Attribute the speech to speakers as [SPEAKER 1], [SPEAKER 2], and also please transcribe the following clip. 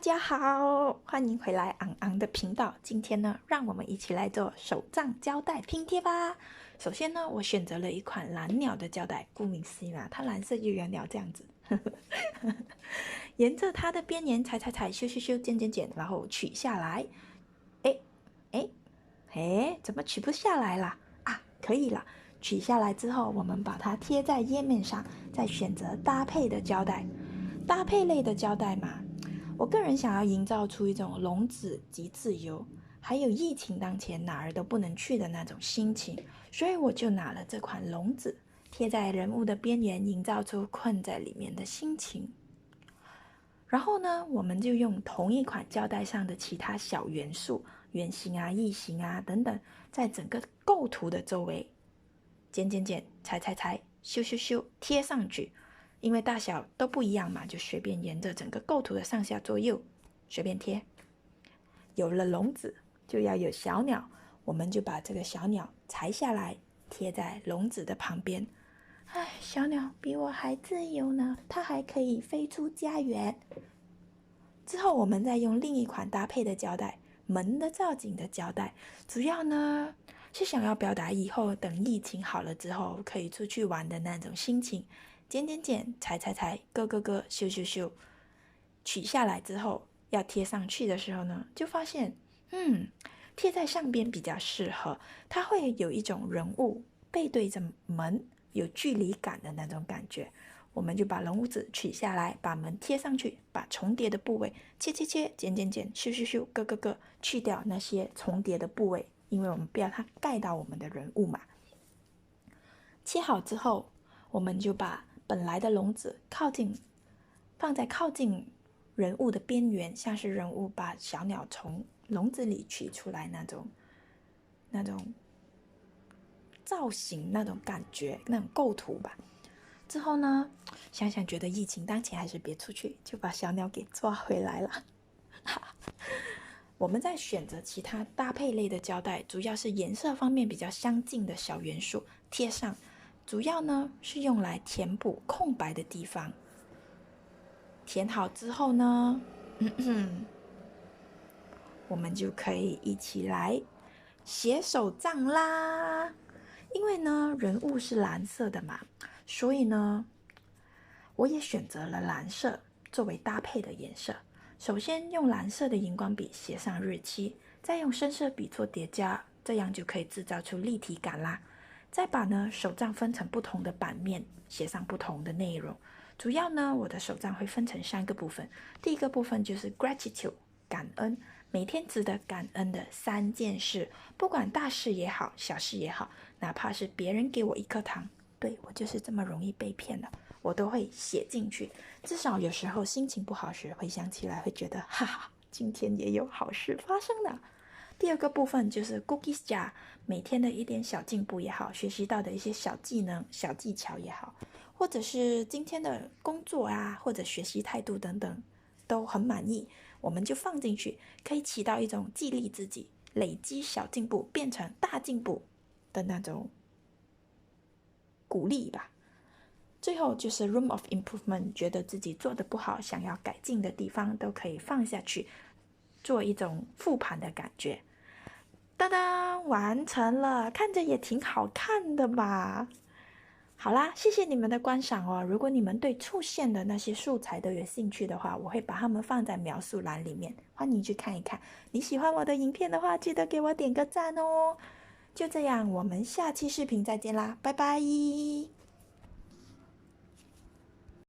[SPEAKER 1] 家好，欢迎回来昂昂的频道。今天呢，让我们一起来做手账胶带拼贴吧。首先呢，我选择了一款蓝鸟的胶带，顾名思义嘛，它蓝色就圆鸟这样子。沿着它的边沿裁，修，剪，然后取下来。怎么取不下来啦？啊，可以了。取下来之后，我们把它贴在页面上，再选择搭配的胶带。搭配类的胶带嘛，我个人想要营造出一种龙子及自由，还有疫情当前哪儿都不能去的那种心情，所以我就拿了这款龙子贴在人物的边缘，营造出困在里面的心情。然后呢，我们就用同一款胶带上的其他小元素，圆形啊、异形啊等等，在整个构图的周围剪，裁，修，贴上去。因为大小都不一样嘛，就随便沿着整个构图的上下左右随便贴。有了笼子就要有小鸟，我们就把这个小鸟裁下来贴在笼子的旁边。小鸟比我还自由呢，它还可以飞出家园。之后我们再用另一款搭配的胶带，门的造景的胶带，主要呢是想要表达以后等疫情好了之后可以出去玩的那种心情。剪，裁，割，修，取下来之后要贴上去的时候呢，就发现贴在上边比较适合，它会有一种人物背对着门有距离感的那种感觉。我们就把笼子取下来，把门贴上去，把重叠的部位切，剪，修，割，去掉那些重叠的部位，因为我们不要它盖到我们的人物嘛。切好之后，我们就把本来的笼子放在靠近人物的边缘，像是人物把小鸟从笼子里取出来那种造型，那种感觉，那种构图吧。之后呢，想想觉得疫情当前还是别出去，就把小鸟给抓回来了。我们再选择其他搭配类的胶带，主要是颜色方面比较相近的小元素贴上，主要呢是用来填补空白的地方。填好之后呢，我们就可以一起来写手账啦。因为呢人物是蓝色的嘛，所以呢我也选择了蓝色作为搭配的颜色。首先用蓝色的荧光笔写上日期，再用深色笔做叠加，这样就可以制造出立体感啦。再把呢手账分成不同的版面，写上不同的内容。主要呢我的手账会分成3个部分。第一个部分就是 gratitude 感恩，每天值得感恩的3件事，不管大事也好，小事也好，哪怕是别人给我1颗糖，对，我就是这么容易被骗的，我都会写进去。至少有时候心情不好时回想起来会觉得哈哈，今天也有好事发生了。第二个部分就是 Cookies Jar， 每天的一点小进步也好，学习到的一些小技能、小技巧也好，或者是今天的工作啊，或者学习态度等等都很满意，我们就放进去，可以起到一种激励自己、累积小进步变成大进步的那种鼓励吧。最后就是 Room of Improvement， 觉得自己做的不好，想要改进的地方都可以放下去，做一种复盘的感觉。当当，完成了，看着也挺好看的吧。好啦，谢谢你们的观赏哦。如果你们对出现的那些素材都有兴趣的话，我会把它们放在描述栏里面，欢迎去看一看。你喜欢我的影片的话，记得给我点个赞哦。就这样，我们下期视频再见啦，拜拜。